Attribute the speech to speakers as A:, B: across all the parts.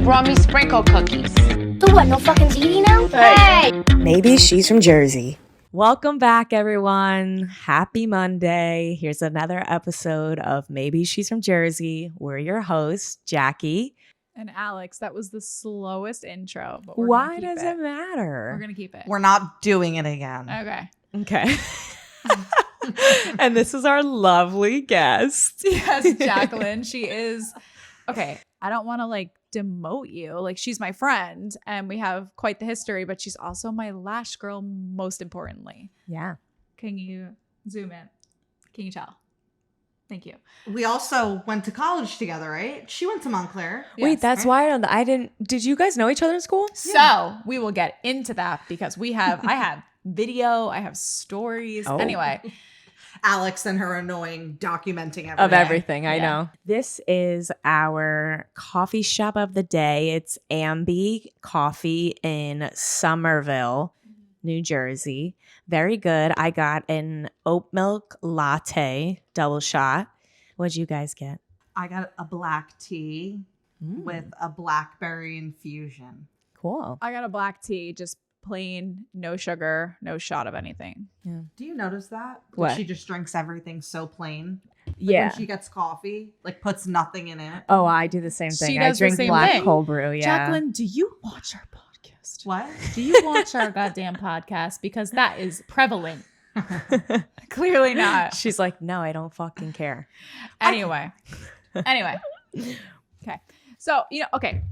A: brought me sprinkle cookies.
B: The what, no fucking TV now?
A: Hey!
C: Maybe she's from Jersey.
D: Welcome back, everyone. Happy Monday. Here's another episode of Maybe She's from Jersey. We're your hosts, Jackie.
E: And Alyx. That was the slowest intro. But
D: Why does it matter?
E: We're going to keep it.
F: We're not doing it again.
E: Okay.
D: And this is our lovely guest.
E: Yes, Jaclyn. She is, okay, I don't want to demote you. She's my friend and we have quite the history, but she's also my lash girl, most importantly.
D: Yeah.
E: Can you zoom in? Can you tell? Thank you.
F: We also went to college together, right? She went to Montclair.
D: Wait, that's why I didn't. Did you guys know each other in school?
E: So we will get into that because I have video, I have stories.
D: Oh.
E: Anyway.
F: Alyx and her annoying documenting everything.
D: Of everything, I know. This is our coffee shop of the day. It's Ambi Coffee in Somerville, New Jersey. Very good. I got an oat milk latte double shot. What'd you guys get?
F: I got a black tea with a blackberry infusion.
D: Cool.
E: I got a black tea, just plain, no sugar, no shot of anything.
D: Yeah.
F: Do you notice that?
D: What?
F: She just drinks everything so plain.
D: Yeah.
F: When she gets coffee, puts nothing in it.
D: Oh, I do the same thing.
E: She
D: I
E: does the
D: drink
E: same
D: black
E: thing.
D: cold brew. Yeah.
E: Jaclyn, do you watch our podcast?
F: What?
E: Do you watch our goddamn podcast? Because that is prevalent. Clearly not.
D: She's like, no, I don't fucking care.
E: Anyway. Okay. So,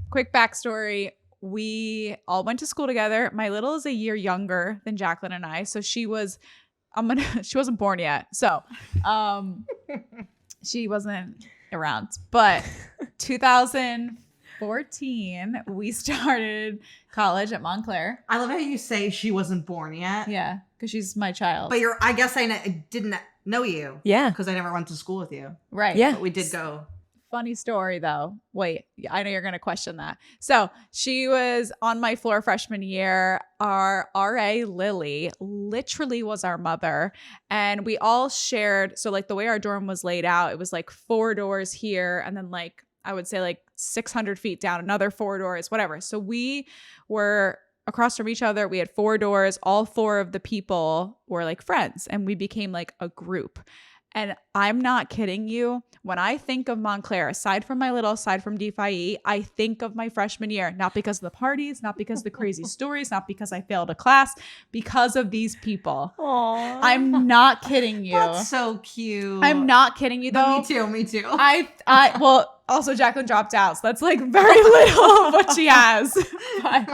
E: quick backstory. We all went to school together. My little is a year younger than Jaclyn and I. So she wasn't born yet. So she wasn't around. But 2014, we started college at Montclair.
F: I love how you say she wasn't born yet.
E: Yeah, because she's my child.
F: But I guess I didn't know you.
D: Yeah.
F: Because I never went to school with you.
E: Right.
D: Yeah.
F: But we did go.
E: Funny story though. Wait, I know you're going to question that. So she was on my floor freshman year. Our RA, Lily, literally was our mother. And we all shared. So the way our dorm was laid out, it was 4 doors here. And then I would say 600 feet down, another 4 doors, whatever. So we were across from each other. We had 4 doors. All 4 of the people were friends. And we became a group. And I'm not kidding you. When I think of Montclair, aside from DeFi, I think of my freshman year, not because of the parties, not because of the crazy stories, not because I failed a class, because of these people.
D: Aww.
E: I'm not kidding you.
F: That's so cute.
E: I'm not kidding you though.
F: Me too.
E: Well, also Jaclyn dropped out, so that's very little of what she has. But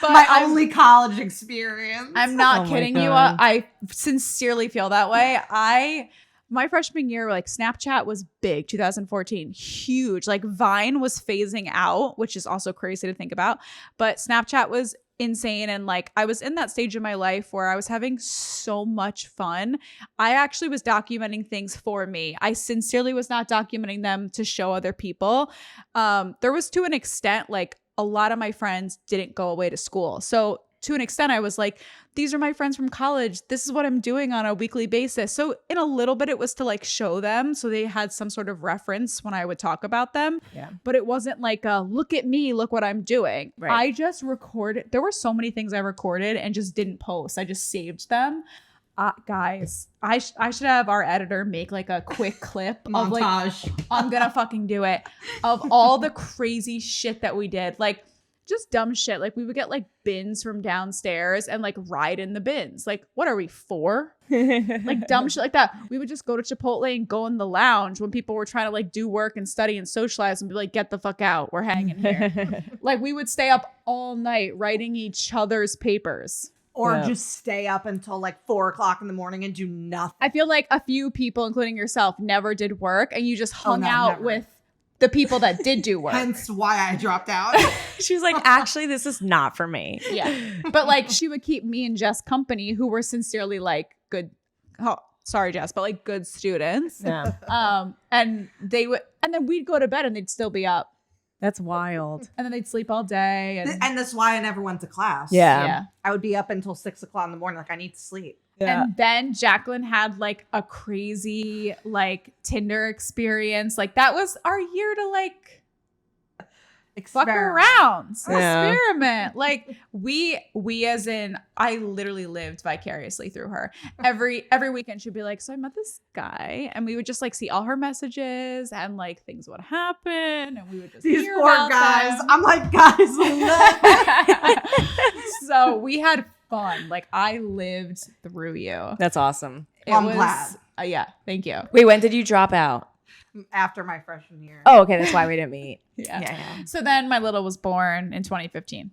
F: my only college experience.
E: I'm not
D: Oh my
E: kidding you.
D: God.
E: I sincerely feel that way. My freshman year, Snapchat was big, 2014, huge. Vine was phasing out, which is also crazy to think about. But Snapchat was insane. And I was in that stage of my life where I was having so much fun. I actually was documenting things for me. I sincerely was not documenting them to show other people. There was, to an extent, a lot of my friends didn't go away to school. So to an extent, I was these are my friends from college. This is what I'm doing on a weekly basis. So in a little bit, it was to show them. So they had some sort of reference when I would talk about them.
D: Yeah.
E: But it wasn't look at me, look what I'm doing.
D: Right.
E: I just recorded. There were so many things I recorded and just didn't post. I just saved them. Guys, I should have our editor make a quick clip
F: montage.
E: I'm gonna fucking do it, of all the crazy shit that we did. Just dumb shit. We would get bins from downstairs and ride in the bins. What are we, 4? Dumb shit like that. We would just go to Chipotle and go in the lounge when people were trying to do work and study and socialize and be get the fuck out. We're hanging here. We would stay up all night writing each other's papers.
F: Or just stay up until 4 o'clock in the morning and do nothing.
E: I feel a few people, including yourself, never did work and you just hung out
F: never.
E: with the people that did do work.
F: Hence why I dropped out.
D: She was actually, this is not for me.
E: Yeah. But she would keep me and Jess company, who were sincerely good. Oh, sorry, Jess, but good students.
D: Yeah.
E: And then we'd go to bed and they'd still be up.
D: That's wild.
E: And then they'd sleep all day.
F: And that's why I never went to class.
D: Yeah.
F: I would be up until 6 o'clock in the morning. I need to sleep.
D: Yeah.
E: And then Jaclyn had a crazy Tinder experience. That was our year to fuck around,
D: Yeah.
E: experiment. Like we as in, I literally lived vicariously through her. Every weekend she'd be like, so I met this guy, and we would just like see all her messages, and like things would happen, and we would just
F: These
E: hear
F: poor
E: about
F: guys.
E: them.
F: I'm like, guys, look.
E: So we had fun. Like I lived through you.
D: That's awesome.
F: Well, I'm glad.
E: Yeah, thank you.
D: Wait, when did you drop out?
F: After my freshman year.
D: Oh, okay. That's why we didn't meet.
F: Yeah.
E: So then my little was born in 2015.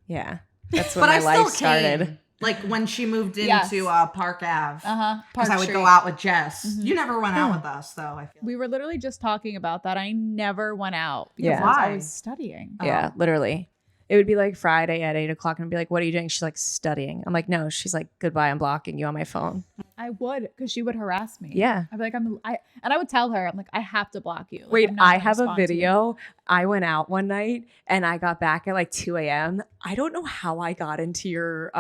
D: Yeah. That's when
F: But
D: my
F: I still
D: life started.
F: came, like when she moved
E: Yes.
F: into Park Ave.
E: Uh-huh.
F: Because I would
E: Street.
F: go out with Jess.
E: Mhm.
F: You never went out with us, though. I feel
E: We were literally just talking about that. I never went out because
D: Yeah.
E: I
F: Why?
E: was studying.
D: Yeah, literally. It would be like Friday at 8 o'clock and I'd be like, what are you doing? She's like, studying. I'm like, no. She's like, goodbye. I'm blocking you on my phone.
E: I would, because she would harass me.
D: Yeah.
E: I'd be like, and I would tell her, I'm like, I have to block you. Like,
D: Wait,
E: I'm not
D: I
E: gonna
D: have a
E: respond to you.
D: video. I went out one night and I got back at like 2 a.m. I don't know how I got into your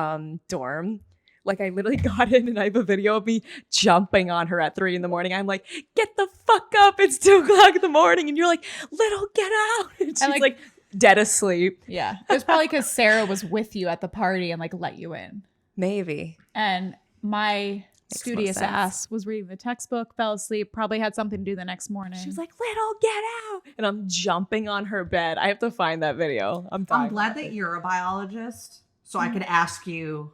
D: dorm. Like I literally got in and I have a video of me jumping on her at 3 a.m. I'm like, get the fuck up. It's 2 o'clock in the morning. And you're like, little, get out. And she's like dead asleep.
E: Yeah. It was probably because Sarah was with you at the party and like let you in.
D: Maybe.
E: And my
D: Makes
E: studious
D: more sense.
E: ass was reading the textbook, fell asleep, probably had something to do the next morning.
D: She was like, little, get out. And I'm jumping on her bed. I have to find that video. I'm dying.
F: I'm glad that you're a biologist, so I could ask you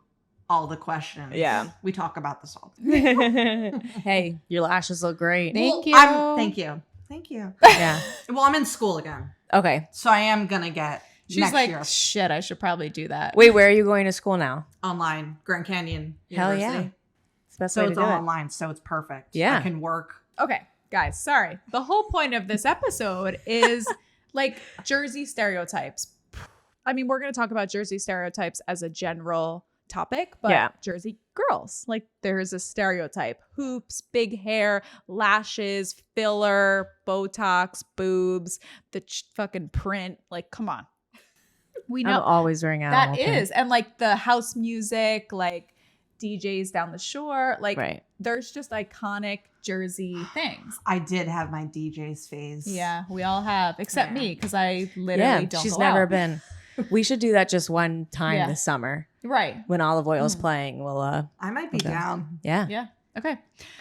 F: all the questions.
D: Yeah.
F: We talk about this all the time.
D: Hey, your lashes look great.
E: Thank you.
F: Thank you. Thank you.
D: Yeah.
F: Well, I'm in school again,
D: Okay.
F: so I am going to get
E: She's
F: next
E: like,
F: year
E: shit, I should probably do that.
D: Wait, where are you going to school now?
F: online, Grand Canyon
D: Hell
F: University.
D: yeah. It's the best
F: So
D: way to
F: it's
D: do
F: all
D: it.
F: online, so it's perfect.
D: Yeah.
F: I can work.
E: Okay, guys, sorry. The whole point of this episode is like Jersey stereotypes. I mean, we're going to talk about Jersey stereotypes as a general topic, but
D: Yeah.
E: Jersey girls, like there's a stereotype: hoops, big hair, lashes, filler, Botox, boobs, the fucking print. Like, come on. We
D: I'm
E: know
D: always wearing out.
E: that is. And like the house music, like DJs down the shore, like
D: Right.
E: there's just iconic Jersey things.
F: I did have my DJ's phase.
E: Yeah, we all have, except
F: Yeah.
E: me, because I literally
D: Yeah,
E: don't.
D: she's
E: go
D: never
E: out.
D: been. We should do that just one time
E: Yeah.
D: this summer
E: Right.
D: when Olive Oil's playing. We'll
F: I might be
D: Okay.
F: down.
D: yeah.
E: Yeah. Okay.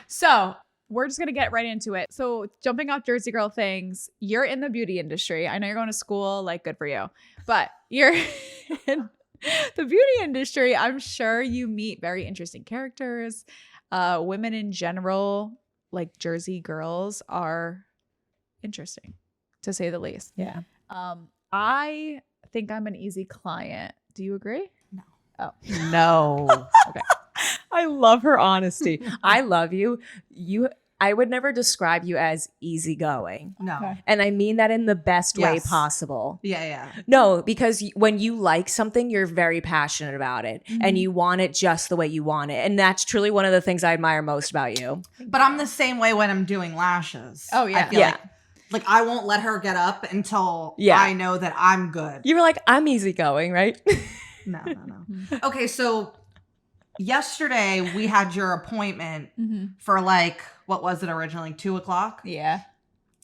E: So we're just gonna get right into it. So jumping off Jersey girl things, you're in the beauty industry. I know you're going to school, like good for you, but you're in the beauty industry. I'm sure you meet very interesting characters. Women in general, like Jersey girls, are interesting, to say the least.
D: Yeah.
E: I think I'm an easy client. Do you agree?
F: No.
E: Oh.
D: No.
E: Okay.
D: I love her honesty. I love you. I would never describe you as easygoing.
F: No.
E: Okay.
D: And I mean that in the best way
F: Yes.
D: possible.
F: Yeah.
D: No, because when you like something, you're very passionate about it
E: Mhm.
D: and you want it just the way you want it. And that's truly one of the things I admire most about you.
F: But I'm the same way when I'm doing lashes.
E: Oh, yeah.
F: I feel
D: Yeah.
F: like I won't let her get up until
D: Yeah.
F: I know that I'm good.
D: You were like, I'm easygoing, right?
F: No. Okay, so yesterday we had your appointment
E: Mm-hmm.
F: for like, what was it originally, 2 o'clock?
E: Yeah.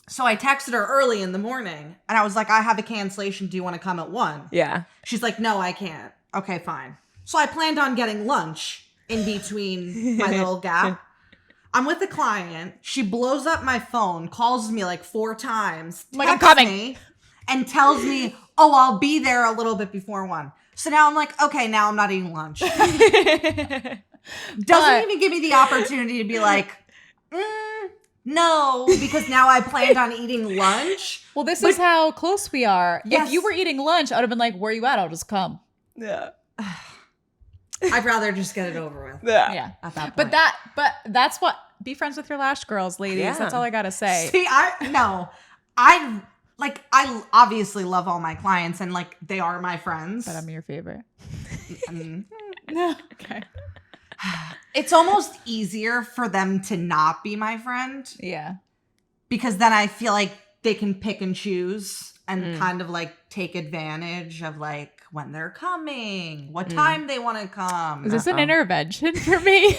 F: So I texted her early in the morning and I was like, I have a cancellation. Do you want to come at 1?
D: Yeah.
F: She's like, no, I can't. Okay, fine. So I planned on getting lunch in between my little gap. I'm with a client. She blows up my phone, calls me like 4 times,
E: Like, I'm
F: texts
E: coming.
F: me, and tells me, oh, I'll be there a little bit before 1. So now I'm like, okay, now I'm not eating lunch. Doesn't
E: But-
F: even give me the opportunity to be like, no, because now I planned on eating lunch.
E: Well, this is how close we are.
F: Yes.
E: If you were eating lunch, I would have been like, where you at? I'll just come.
D: Yeah.
F: I'd rather just get it over with
D: Yeah.
E: Yeah.
F: at that point.
E: But that's what, be friends with your lash girls, ladies.
D: Yeah.
E: That's all I got to say.
F: See, I obviously love all my clients and like they are my friends.
E: But I'm your favorite.
F: Mm.
E: Okay.
F: It's almost easier for them to not be my friend
E: Yeah.
F: because then I feel like they can pick and choose and
D: Mm.
F: kind of like take advantage of like when they're coming, what
D: Mm.
F: time they want to come.
E: Is this an
D: Uh-oh.
E: intervention for me?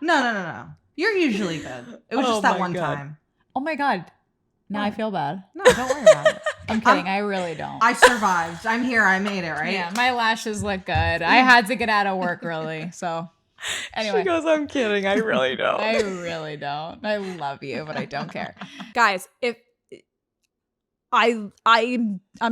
F: No. You're usually good. It was
D: Oh
F: just that
D: my
F: one
D: God.
F: time.
E: Oh my God. Now I feel bad.
F: No, don't worry about it.
E: I'm kidding. I really don't.
F: I survived. I'm here. I made it, right?
E: Yeah, my lashes look good. I had to get out of work early. So anyway.
D: She goes, I'm kidding. I really don't.
E: I really don't. I love you, but I don't care. Guys, if I'm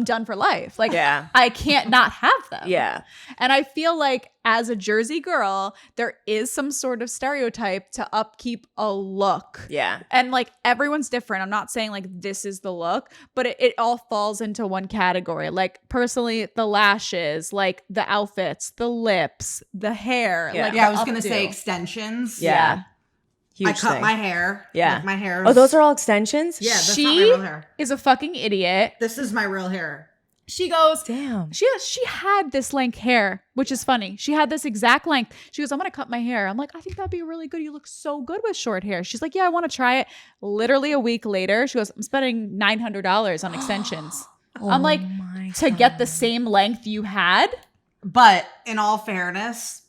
E: done for life. Like,
D: Yeah.
E: I can't not have them.
D: Yeah.
E: And I feel like as a Jersey girl, there is some sort of stereotype to upkeep a look.
D: Yeah.
E: And like everyone's different. I'm not saying like this is the look, but it all falls into one category. Like personally, the lashes, like the outfits, the lips, the hair.
D: Yeah.
E: Like
F: Yeah, I
E: the
F: was gonna
E: updo.
F: say extensions.
D: Yeah. Huge
F: I cut
D: thing.
F: my hair.
D: Yeah.
F: Like my hair.
D: Oh, those are all extensions?
F: Yeah, that's
E: She-
F: not my real hair.
E: Is a fucking idiot.
F: This is my real hair.
E: She goes,
D: Damn.
E: She had this length hair, which is funny. She had this exact length. She goes, I'm going to cut my hair. I'm like, I think that'd be really good. You look so good with short hair. She's like, yeah, I want to try it. Literally a week later, she goes, I'm spending $900 on extensions. I'm like,
D: my
E: to get the same length you had?
F: But in all fairness,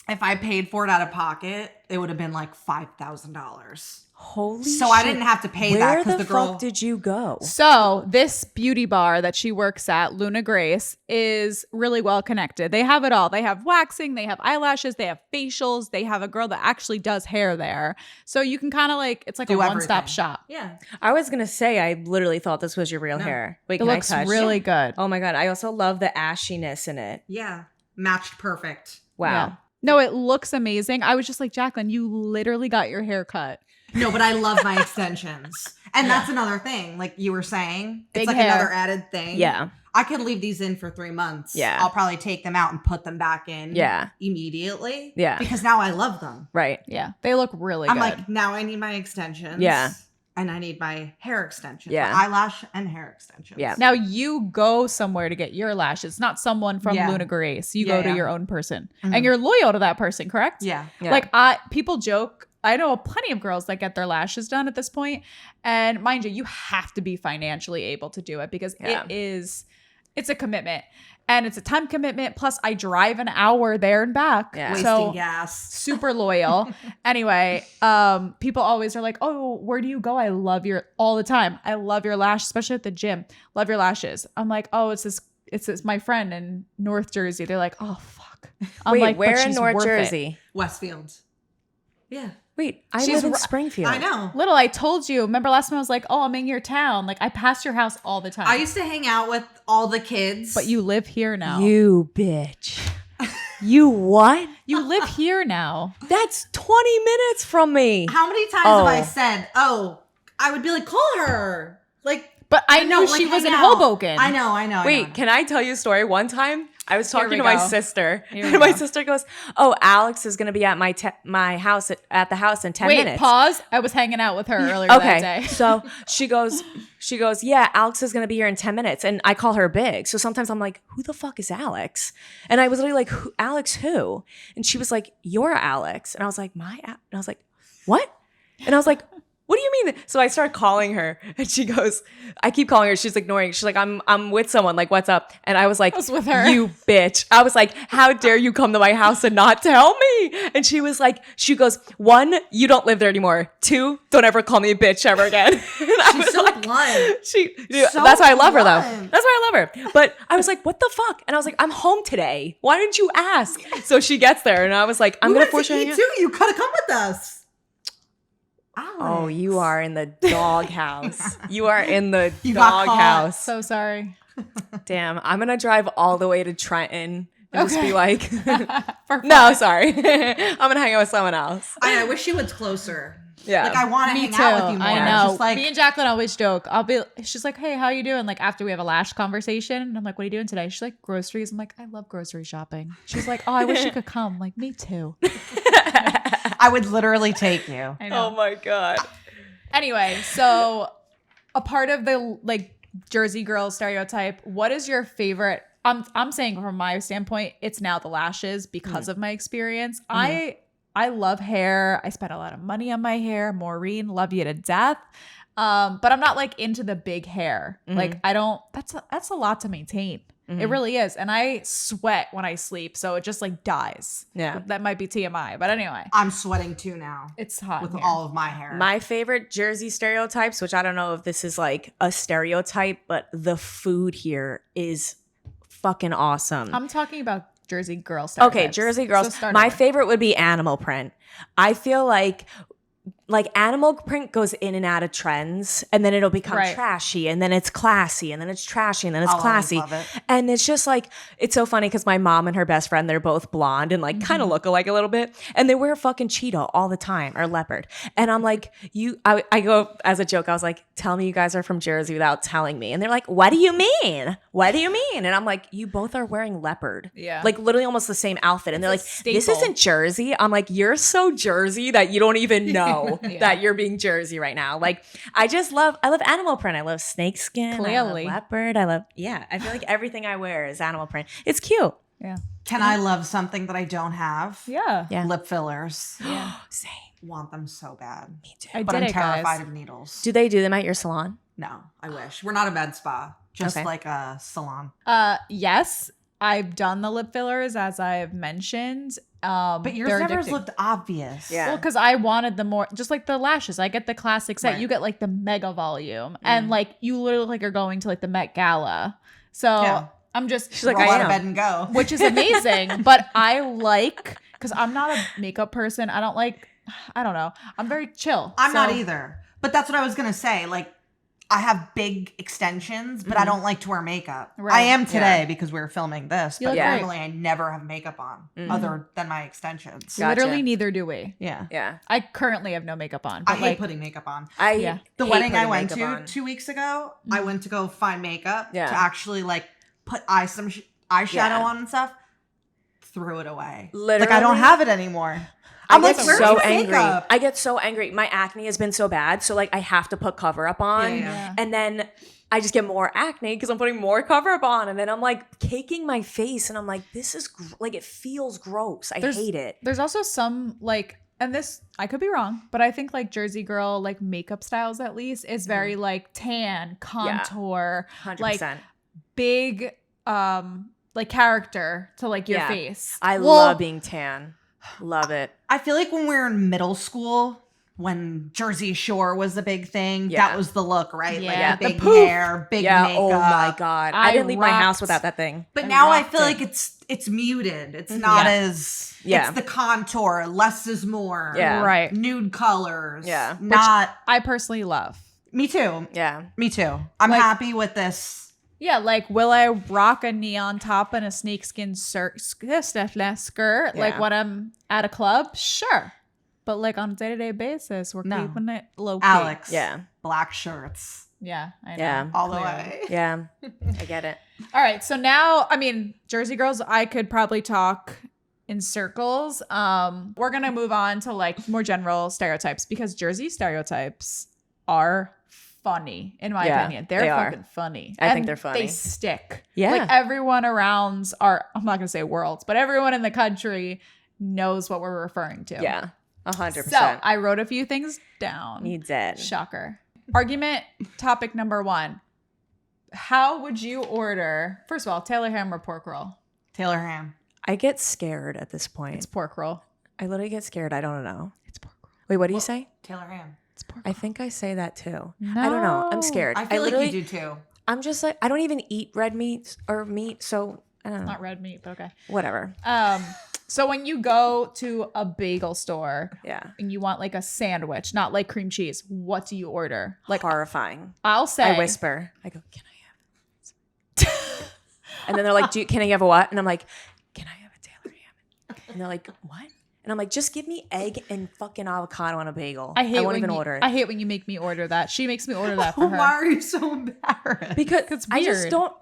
F: if I paid for it out of pocket, it would have been like $5,000.
D: Holy
F: So
D: shit.
F: I didn't have to pay that
D: Where
F: because
D: the
F: the girl.
D: fuck did you go?
E: So this beauty bar that she works at, Luna Grace, is really well connected. They have it all. They have waxing, they have eyelashes, they have facials, they have a girl that actually does hair there. So you can kind of like, it's like
F: Do
E: a one-stop
F: everything.
E: shop.
F: Yeah.
D: I was going to say, I literally thought this was your real
F: No.
D: hair. Wait,
E: It
D: can
E: looks
D: I touch?
E: really good.
D: Oh my God. I also love the ashiness in it.
F: Yeah. Matched perfect.
D: Wow.
E: Yeah. No, it looks amazing. I was just like, Jaclyn, you literally got your hair cut.
F: No, but I love my extensions. And that's another thing. Like you were saying,
E: Big
F: it's like
E: hair.
F: another added thing.
D: Yeah.
F: I could leave these in for 3 months.
D: Yeah.
F: I'll probably take them out and put them back in.
D: Yeah.
F: Immediately.
D: Yeah.
F: Because now I love them.
D: Right.
E: Yeah, they look really
F: I'm
E: good.
F: like, now I need my extensions.
D: Yeah.
F: And I need my hair extensions.
D: Yeah.
F: My eyelash and hair extensions.
D: Yeah.
E: Now you go somewhere to get your lashes, not someone from
F: Yeah.
E: Luna Grace. You
F: Yeah,
E: go to
F: yeah.
E: your own person,
F: Mhm.
E: and you're loyal to that person, correct?
F: Yeah.
D: Yeah.
E: Like people joke. I know plenty of girls that get their lashes done at this point, and mind you, you have to be financially able to do it because
D: Yeah.
E: it's a commitment, and it's a time commitment. Plus, I drive an hour there and back,
D: Yeah.
F: Wasting
E: so
F: gas.
E: super loyal. Anyway, people always are like, oh, where do you go? I love your all the time. I love your lash, especially at the gym. Love your lashes. I'm like, oh, it's this my friend in North Jersey. They're like, oh fuck. I'm
D: Wait,
E: like, but
D: where in
E: she's
D: North
E: worth it.
D: Jersey?
F: Westfield. Yeah.
D: Wait, I
E: She's
D: live in
E: ri-
D: Springfield.
F: I know.
E: Little, I told you. Remember last time I was like, oh, I'm in your town. Like I pass your house all the time.
F: I used to hang out with all the kids.
E: but you live here now.
D: You bitch. You what?
E: You live here now.
D: That's 20 minutes from me.
F: How many times have I
D: Oh.
F: said, oh, I would be like, call her. Like,
E: But I
F: no,
E: knew
F: like,
E: she was
F: hang
E: in
F: out.
E: Hoboken.
F: I know.
D: Wait, can I tell you a story? One time, I was
E: Here
D: talking
E: we
D: to my
E: go.
D: sister,
E: Here we
D: and my
E: go.
D: sister goes, "Oh, Alyx is going to be at my house at the house in 10
E: Wait,
D: minutes."
E: pause. I was hanging out with her earlier that
D: Okay,
E: day.
D: so she goes, yeah, Alyx is going to be here in 10 minutes, and I call her Big. So sometimes I'm like, who the fuck is Alyx? And I was literally like, Alyx who? And she was like, you're Alyx, and I was like, and I was like, what? And I was like, what do you mean? So I started calling her, and she goes, I keep calling her. She's ignoring. She's like, I'm with someone. Like, what's up? And I was like,
E: I was with her.
D: You bitch. I was like, how dare you come to my house and not tell me? And she was like, she goes, 1, you don't live there anymore. 2, don't ever call me a bitch ever again. And I
F: She's
D: was
F: so
D: like,
F: blunt. So
D: that's why I love her though.
F: blunt.
D: That's why I love her. But I was like, what the fuck? And I was like, I'm home today. Why didn't you ask? So she gets there, and I was like, I'm
F: We
D: gonna
F: went
D: force
F: to
D: her.
F: eat too. You could have come with us.
D: Oh,
F: Alyx.
D: you are in the doghouse. You are in the
F: You got caught.
D: doghouse.
E: So sorry.
D: Damn, I'm gonna drive all the way to Trenton and just
E: Okay.
D: be like,
E: For
D: no,
E: fun.
D: sorry. I'm gonna hang out with someone else.
F: I wish she was closer.
D: Yeah.
F: Like, I want to
E: Me
F: hang
E: too.
F: out with you more.
E: I know.
F: Just like,
E: Me and Jaclyn always joke. She's like, hey, how you doing? Like after we have a lash conversation. And I'm like, what are you doing today? She's like, groceries. I'm like, I love grocery shopping. She's like, oh, I wish you could come. I'm like, me too.
F: I would literally take you.
E: I know.
D: Oh my God.
E: Anyway, so a part of the like Jersey girl stereotype, what is your favorite? I'm saying from my standpoint, it's now the lashes because of my experience. I love hair. I spent a lot of money on my hair. Maureen, love you to death. But I'm not like into the big hair. Like I don't, that's a lot to maintain. It really is. And I sweat when I sleep, so it just like dies.
D: Yeah.
E: That might be TMI, but anyway.
F: I'm sweating too now
E: It's hot
F: with
E: in here.
F: all of my hair.
D: My favorite Jersey stereotypes, which I don't know if this is like a stereotype, but the food here is fucking awesome.
E: I'm talking about Jersey girl stereotypes.
D: Okay, Jersey girls.
E: So start
D: My
E: over.
D: favorite would be animal print. I feel like animal print goes in and out of trends, and then it'll become
E: Right.
D: trashy, and then it's classy, and then it's trashy, and then it's
F: I'll always
D: classy.
F: love it.
D: And it's just like, it's so funny because my mom and her best friend, they're both blonde and like kind of look alike a little bit, and they wear fucking cheetah all the time, or leopard. And I'm like, I go as a joke, I was like, tell me you guys are from Jersey without telling me. And they're like, what do you mean? What do you mean? And I'm like, you both are wearing leopard.
E: Yeah.
D: Like literally almost the same outfit. And they're like,
E: It's a
D: this
E: staple.
D: isn't Jersey. I'm like, you're so Jersey that you don't even know
E: Yeah.
D: that you're being Jersey right now. Like, I love animal print. I love snakeskin.
E: Clearly.
D: I love leopard. I feel like everything I wear is animal print. It's cute.
E: Yeah.
F: Can I love something that I don't have?
E: Yeah.
D: Yeah.
F: Lip fillers.
E: Yeah.
D: Same.
F: Want them so bad.
D: Me too.
E: I
F: But
E: did
F: I'm
E: it, guys.
F: terrified of needles.
D: Do they do them at your salon?
F: No, I wish. We're not a med spa, just
D: Okay.
F: like a salon.
E: Yes, I've done the lip fillers as I've mentioned.
F: But yours
E: they're
F: never
E: addicting.
F: looked obvious.
D: Yeah.
E: Well, because I wanted the more, just like the lashes. I get the classic set.
F: Right.
E: You get like the mega volume, and like you literally like are going to like the Met Gala. So
F: Yeah.
E: I'm just
D: She's like,
F: Roll
D: I
F: out of
D: am.
F: bed and go.
E: which is amazing. But I like, because I'm not a makeup person. I don't know. I'm very chill.
F: I'm not
E: So-
F: either. But that's what I was gonna say. Like, I have big extensions, but I don't like to wear makeup.
E: Right.
F: I am today
D: Yeah.
F: because we're filming this.
E: You
F: But
E: look great.
F: normally I never have makeup on other than my extensions.
D: Gotcha.
E: Literally, neither do we.
F: Yeah.
D: Yeah.
E: I currently have no makeup on.
F: I
E: But
F: hate
E: like,
F: putting makeup on.
E: Yeah.
F: The
D: hate
F: wedding I
D: putting
F: went
D: makeup
F: to
D: on.
F: 2 weeks ago, I went to go find makeup
D: Yeah.
F: to actually like put eyeshadow
D: Yeah.
F: on and stuff. Threw it away.
D: Literally.
F: Like I don't have it anymore.
D: I
F: I'm like,
D: get
F: where's
D: so
F: the
D: angry.
F: makeup?
D: I get so angry. My acne has been so bad, so like I have to put cover up on,
F: Yeah.
D: and then I just get more acne because I'm putting more cover up on, and then I'm like caking my face, and I'm like, this is like it feels gross. I hate it.
E: There's also some like, and this I could be wrong, but I think like Jersey girl like makeup styles at least is very like tan, contour,
D: 100%.
E: like big like character to like your
D: Yeah.
E: face.
D: I
F: Well-
D: love being tan. Love it.
F: I feel like when we were in middle school, when Jersey Shore was a big thing,
D: Yeah.
F: that was the look, right?
E: Yeah.
F: Like
E: The
F: the big
E: poof.
F: hair, big
D: Yeah.
F: makeup.
D: Oh my god. I
E: I
D: didn't leave my house
E: rocked-
D: without that thing.
F: But
E: I
F: now I
E: rocked
F: feel
E: it.
F: like it's muted. It's not as
D: Yeah.
F: it's the contour, less is more.
D: Yeah.
E: Right.
F: Nude colors.
D: Yeah.
F: Not
E: I personally love.
F: me too.
D: Yeah.
F: Me too. I'm
E: Like-
F: happy with this.
E: Yeah, like will I rock a neon top and a snakeskin skirt like
D: Yeah.
E: when I'm at a club? Sure. But like on a day-to-day basis, we're
F: No.
E: keeping it low key.
F: Alyx.
D: Yeah.
F: Black shirts.
E: Yeah, I know.
D: Yeah.
F: All the
E: Clearly.
F: way.
D: Yeah. I get it.
E: All right, so now, I mean, Jersey girls, I could probably talk in circles. We're gonna move on to like more general stereotypes because Jersey stereotypes are funny, in my
D: Yeah,
E: opinion. They're
D: they are.
E: fucking funny.
D: I think
E: And
D: they're funny.
E: They stick.
D: Yeah.
E: Like everyone around our, I'm not gonna say worlds, but everyone in the country knows what we're referring to.
D: Yeah. 100%.
E: So I wrote a few things down.
D: You did.
E: Shocker. Argument topic number 1. How would you order, first of all, Taylor ham or pork roll?
F: Taylor ham.
D: I get scared at this point.
E: It's pork roll.
D: I literally get scared. I don't know.
E: It's pork roll.
D: Wait, what do you say?
F: Taylor ham.
E: It's pork
D: I
E: roll.
D: think I say that too. I don't know. I'm scared.
F: I feel like
D: literally,
F: you do too.
D: I'm just like, I don't even eat red meat or meat. So I don't know.
E: Not red meat, but okay.
D: Whatever.
E: So when you go to a bagel store
D: Yeah.
E: and you want like a sandwich, not like cream cheese, what do you order?
D: Like horrifying.
E: I'll say
D: I whisper. I go, can I have it? And then they're like, can I have a what? And I'm like, can I have a Taylor ham? And they're like, what? And I'm like, just give me egg and fucking avocado on a bagel.
E: I hate
D: won't
E: when
D: even
E: you,
D: order it.
E: I hate when you make me order that. She makes me order that for her.
F: Why are you so embarrassed?
D: Because
E: It's
D: I just
E: weird.
D: don't.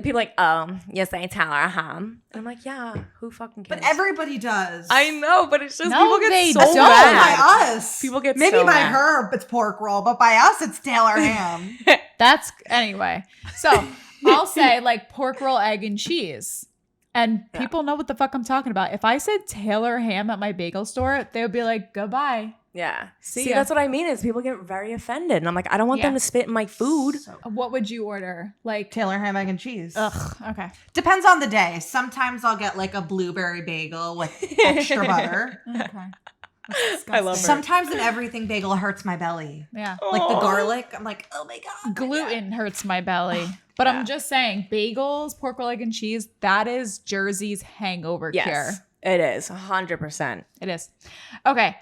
D: People are like, yes, I Taylor ham. And I'm like, yeah, who fucking cares?
F: But everybody does.
D: I know, but it's just
E: No,
D: people get
E: they
D: so
E: don't.
D: mad.
F: By us.
D: People get
F: maybe
D: so
F: by
D: mad.
F: her it's pork roll, but by us it's Taylor ham.
E: That's anyway. So I'll say like pork roll, egg, and cheese. And people know what the fuck I'm talking about. If I said Taylor ham at my bagel store, they would be like, goodbye.
D: Yeah. See,
E: ya.
D: that's what I mean is people get very offended. And I'm like, I don't want them to spit in my food.
E: What would you order? Like
F: Taylor ham, egg, and cheese.
E: Ugh. Okay.
F: Depends on the day. Sometimes I'll get like a blueberry bagel with extra butter.
E: Okay.
D: I love her.
F: Sometimes an everything bagel hurts my belly.
E: Yeah.
F: Like the garlic. I'm like, oh my God.
E: Gluten hurts my belly. But I'm just saying, bagels, pork roll, egg, and cheese, that is Jersey's hangover cure.
D: Yes, it is. 100%.
E: It is. Okay.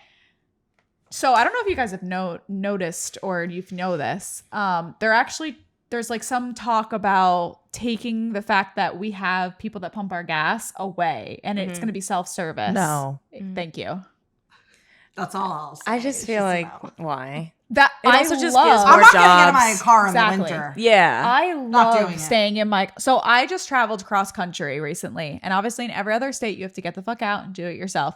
E: So I don't know if you guys have noticed or you know this. There's like some talk about taking the fact that we have people that pump our gas away and it's going to be self-service.
F: No.
E: Thank you.
F: That's all I'll say.
D: I just feel like, why?
E: That
D: It also just gives
F: I'm
D: more
F: not getting out of my
D: jobs.
F: car in
E: Exactly.
F: the winter.
D: Yeah.
E: I
F: Not
E: love
F: doing it.
E: staying in my. So I just traveled cross country recently, and obviously in every other state you have to get the fuck out and do it yourself.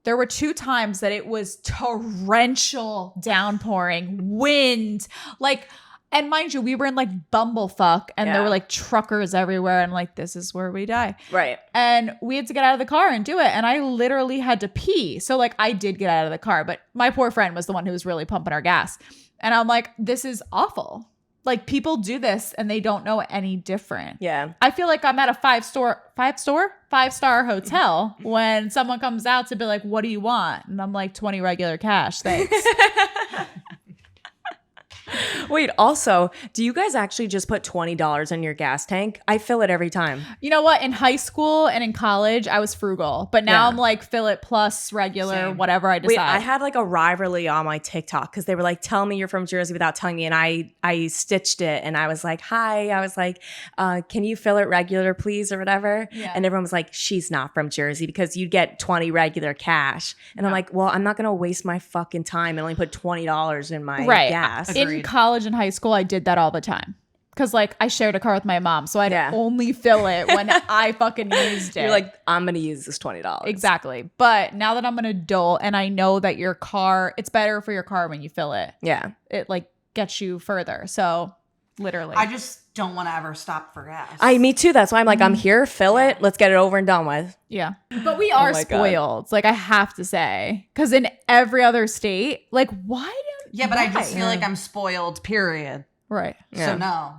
E: There were 2 times that it was torrential downpouring, wind, like. And mind you, we were in like bumblefuck, and there were like truckers everywhere, and like this is where we die.
D: Right.
E: And we had to get out of the car and do it. And I literally had to pee. So like I did get out of the car, but my poor friend was the one who was really pumping our gas. And I'm like, this is awful. Like people do this and they don't know any different.
D: Yeah.
E: I feel like I'm at a 5-star hotel when someone comes out to be like, what do you want? And I'm like, 20 regular cash. Thanks.
D: Wait, also, do you guys actually just put $20 in your gas tank? I fill it every time.
E: You know what? In high school and in college, I was frugal. But now I'm like, fill it plus regular,
F: Same.
E: whatever I decide.
D: Wait, I had like a rivalry on my TikTok because they were like, tell me you're from Jersey without telling me. And I stitched it and I was like, hi. I was like, can you fill it regular, please, or whatever?
E: Yeah.
D: And everyone was like, she's not from Jersey because you'd get 20 regular cash. And I'm like, well, I'm not going to waste my fucking time and only put $20 in my gas.
E: In college and high school, I did that all the time. Because, like, I shared a car with my mom, so I'd only fill it when I fucking used it.
D: You're like, I'm going to use this $20.
E: Exactly. But now that I'm an adult and I know that your car, it's better for your car when you fill it.
D: Yeah.
E: It, like, gets you further. So, literally.
F: I just don't want to ever stop for gas.
D: Me too. That's why I'm like, I'm here, fill it. Let's get it over and done with.
E: Yeah. But we are
D: my God.
E: spoiled. Like, I have to say. Because in every other state, like, why don't
F: Yeah, but I just feel like I'm spoiled, period.
E: Right.
F: So no.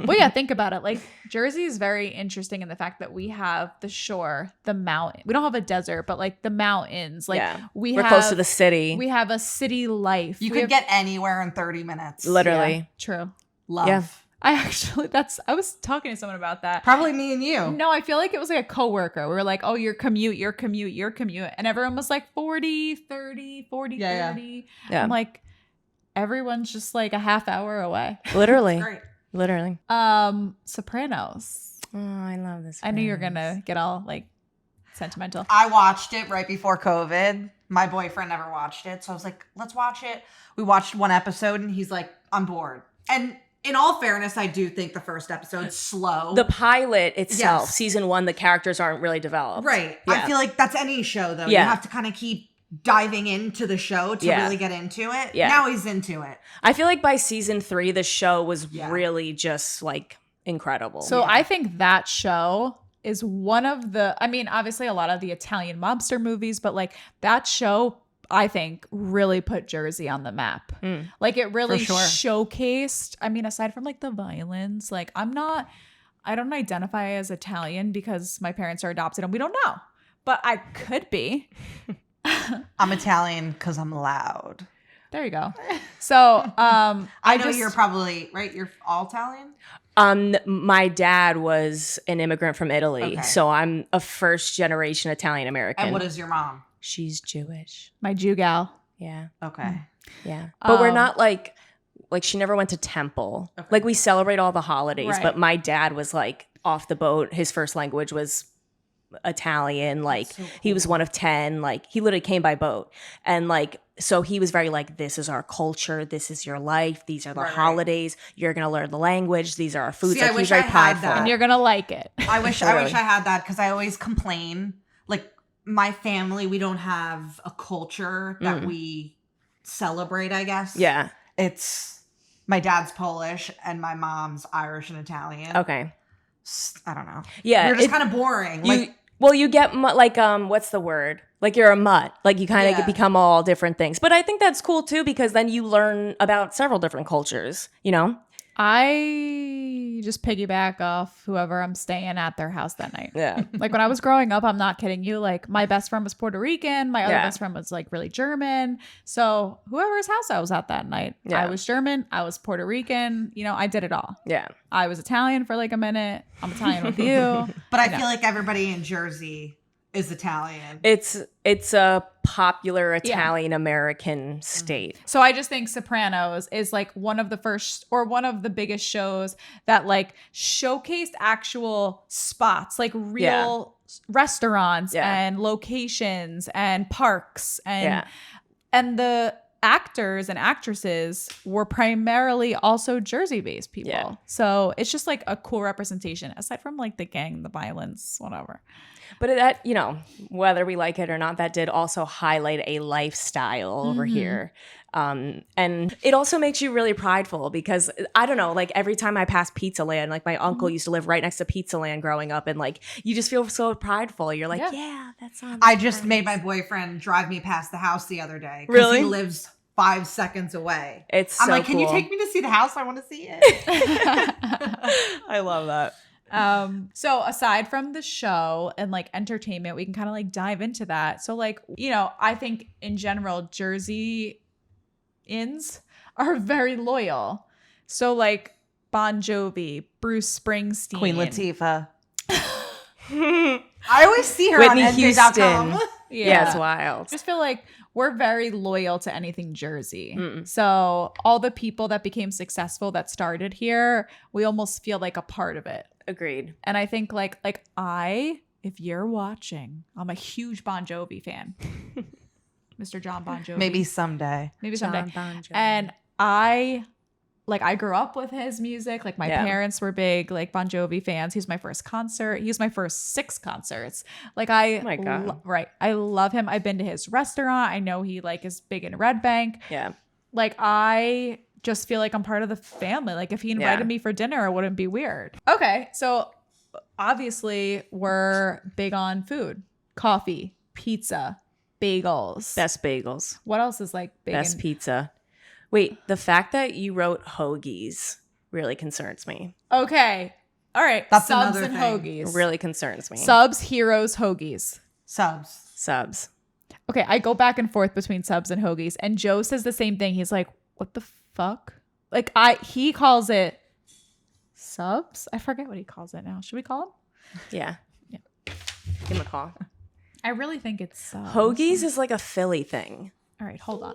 E: Well, yeah, think about it. Like, Jersey is very interesting in the fact that we have the shore, the mountain. We don't have a desert, but like the mountains. Like
D: we're close to the city.
E: We have a city life.
F: You could get anywhere in 30 minutes.
D: Literally.
E: Yeah, true.
F: Love.
D: Yeah.
E: I was talking to someone about that.
F: Probably me and you.
E: No, I feel like it was like a coworker. We were like, oh, your commute. And everyone was like 40, 30, 40,
F: Yeah,
E: 30.
D: Yeah.
E: I'm like, everyone's just like a half hour away.
D: Literally.
F: Great.
D: Literally.
E: Sopranos.
D: Oh, I love this.
E: I knew you were going to get all like sentimental.
F: I watched it right before COVID. My boyfriend never watched it. So I was like, let's watch it. We watched 1 episode and he's like, I'm bored. And in all fairness, I do think the first episode's slow.
D: The pilot itself,
F: Yes.
D: season 1, the characters aren't really developed.
F: Right.
D: Yeah.
F: I feel like that's any show, though.
D: Yeah.
F: You have to kind of keep diving into the show to really get into it.
D: Yeah.
F: Now he's into it.
D: I feel like by season 3, the show was
F: Yeah.
D: really just like incredible.
E: So I think that show is one of the, I mean, obviously a lot of the Italian mobster movies, but like that show, I think, really put Jersey on the map. Like it really
F: For sure.
E: showcased, I mean, aside from like the violence, like I don't identify as Italian because my parents are adopted and we don't know, but I could be.
F: I'm Italian because I'm loud.
E: There you go. So
F: I know you're probably, right? You're all Italian?
D: My dad was an immigrant from Italy,
F: Okay.
D: so I'm a first generation Italian American.
F: And what is your mom?
D: She's Jewish.
E: my Jew gal.
D: Yeah.
F: Okay.
D: Yeah. But we're
E: Um,
D: not like she never went to temple.
F: Okay.
D: Like we celebrate all the holidays,
E: Right.
D: but my dad was like off the boat. His first language was Italian. Like
F: so
D: he was one of 10. Like he literally came by boat. And like so he was very like, this is our culture, this is your life, these are the
F: Right.
D: holidays, you're gonna learn the language, these are our foods.
F: See, I
D: like he's
F: wish
D: very
F: I had
D: prideful.
F: that.
E: And you're going to like it.
F: I wish
D: Totally.
F: I had that because I always complain. Like my family, we don't have a culture that we celebrate, I guess.
D: Yeah.
F: It's my dad's Polish and my mom's Irish and Italian.
D: Okay.
F: I don't know.
D: Yeah.
F: We're just kind of boring. Like
D: Well, you get like what's the word? Like you're a mutt. Like you kind of become all different things. But I think that's cool too because then you learn about several different cultures, you know?
E: I just piggyback off whoever I'm staying at their house that night.
D: Yeah.
E: Like when I was growing up, I'm not kidding you. Like my best friend was Puerto Rican. My other best friend was like really German. So whoever's house I was at that night, I was German. I was Puerto Rican. You know, I did it all. Yeah. I was Italian for like a minute. I'm Italian with you.
F: But I feel like everybody in Jersey is Italian.
D: It's a popular Italian American state.
E: So I just think Sopranos is like one of the first or one of the biggest shows that like showcased actual spots, like real restaurants and locations and parks and the actors and actresses were primarily also Jersey-based people. Yeah. So it's just like a cool representation aside from like the gang, the violence, whatever.
D: But that, you know, whether we like it or not, that did also highlight a lifestyle over here. And it also makes you really prideful because, I don't know, like every time I pass Pizza Land, like my uncle used to live right next to Pizza Land growing up. And like, you just feel so prideful. You're like, that's on.
F: I just made my boyfriend drive me past the house the other day.
D: Really?
F: He lives 5 seconds away.
D: I'm
F: like,
D: cool.
F: can you take me to see the house? I want to see it.
D: I love that.
E: So aside from the show and like entertainment, we can kind of like dive into that. So like, you know, I think in general, Jerseyans are very loyal. So like Bon Jovi, Bruce Springsteen,
F: Queen Latifah. I always see her
D: Whitney
F: on
D: Houston.
E: Yeah,
D: it's wild.
E: I just feel like we're very loyal to anything Jersey. So all the people that became successful that started here, we almost feel like a part of it.
D: Agreed.
E: And I think like if you're watching, I'm a huge Bon Jovi fan. Mr. John Bon Jovi.
F: Maybe someday.
E: Bon Jovi. And I grew up with his music. Like my parents were big like Bon Jovi fans. He was my first concert. He was my first 6 concerts. Like I love him. I've been to his restaurant. I know he like is big in Red Bank. Yeah. Like I just feel like I'm part of the family. Like if he invited me for dinner, it wouldn't be weird. Okay. So obviously we're big on food, coffee, pizza, bagels.
D: Best bagels.
E: What else is like big?
D: Best pizza. Wait, the fact that you wrote hoagies really concerns me.
E: Okay. All right.
F: That's
E: Subs
F: another
E: and
F: thing.
E: hoagies.
D: Really concerns me.
E: Subs, heroes, hoagies.
F: Subs.
E: Okay. I go back and forth between subs and hoagies. And Joe says the same thing. He's like, what the fuck? Like he calls it subs. I forget what he calls it now. Should we call him?
D: Yeah. Give him a call.
E: I really think it's subs.
D: Hoagies is like a Philly thing.
E: All right, hold on.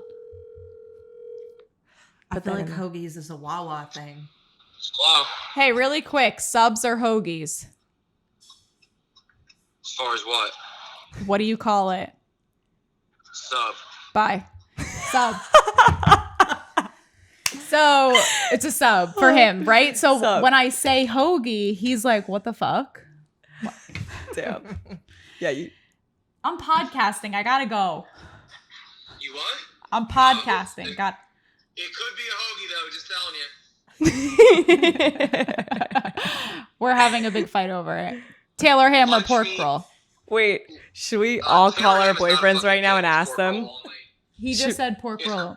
F: I feel like hoagies is a Wawa thing.
G: Hello.
E: Hey, really quick, subs or hoagies?
G: As far as what?
E: What do you call it?
G: Sub.
E: Bye. Sub. So it's a sub for him, right? So when I say hoagie, he's like, what the fuck?
D: Damn. Yeah,
E: I'm podcasting. I gotta go.
G: You what?
E: I'm podcasting.
G: It could be a hoagie, though. Just telling you.
E: We're having a big fight over it. Taylor ham or pork roll?
D: Wait, should we all call our boyfriends right now and ask them?
E: He just said pork roll.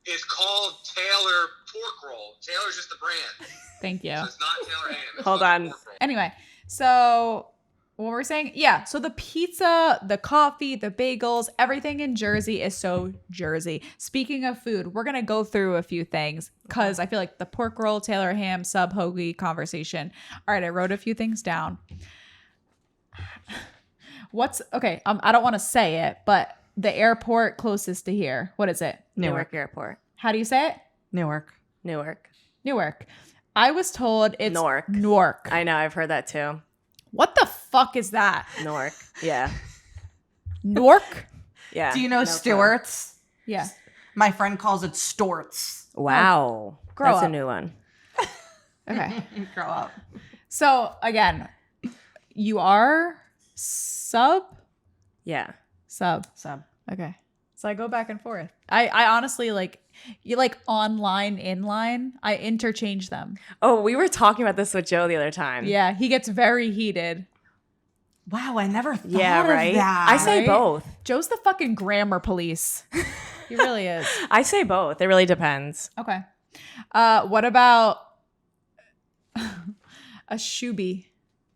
G: It's called Taylor Pork Roll. Taylor's just the brand.
E: Thank you.
G: So it's not Taylor ham.
D: Hold on.
E: Anyway, so what were we saying? Yeah, so the pizza, the coffee, the bagels, everything in Jersey is so Jersey. Speaking of food, we're going to go through a few things because I feel like the pork roll, Taylor ham, sub hoagie conversation. All right, I wrote a few things down. I don't want to say it, but the airport closest to here. What is it?
D: Newark Airport.
E: How do you say it?
F: Newark.
E: I was told it's
D: Newark. I know. I've heard that too.
E: What the fuck is that?
D: Newark. Yeah.
E: Newark?
D: Yeah.
F: Do you know Stewart's?
E: Yeah.
F: My friend calls it Storts.
D: Wow. That's a new one.
E: Okay.
F: Grow up.
E: So again, you are sub?
D: Yeah.
E: Sub. Okay. So I go back and forth. I honestly you like online, inline. I interchange them.
D: Oh, we were talking about this with Joe the other time.
E: Yeah, he gets very heated.
F: Wow, I never thought
D: Yeah, right.
F: of that.
D: I say
E: Right?
D: both.
E: Joe's the fucking grammar police. He really is.
D: I say both. It really depends.
E: Okay. What about a shooby?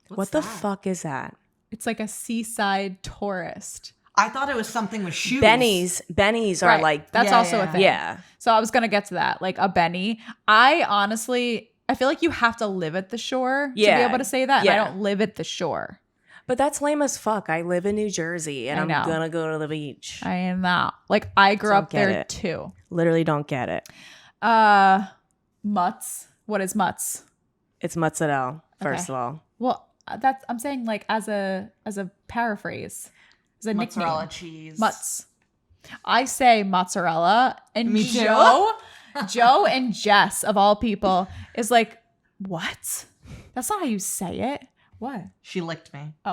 D: What the fuck is that?
E: It's like a seaside tourist.
F: I thought it was something with shoes.
D: Bennies are
E: Right.
D: like
E: That's
F: Yeah,
E: also
F: yeah.
E: a thing.
D: yeah.
E: So I was gonna get to that, like a Benny. I honestly, I feel like you have to live at the shore to be
D: Yeah.
E: able to say that. And
D: Yeah.
E: I don't live at the shore.
D: But that's lame as fuck. I live in New Jersey and
E: I
D: I'm
E: know.
D: gonna go to the beach.
E: I am not. Like I grew
D: Don't
E: up
D: get
E: there
D: it.
E: too.
D: Literally don't get it.
E: Mutts. What is mutts?
D: It's mozzarella, first
E: Okay.
D: of all.
E: Well, that's I'm saying like as a paraphrase, as a
F: Mozzarella
E: nickname.
F: cheese.
E: Mutts. I say mozzarella, and
F: Me too.
E: Joe and Jess of all people is like, what? That's not how you say it. What?
F: She licked me.
E: Oh,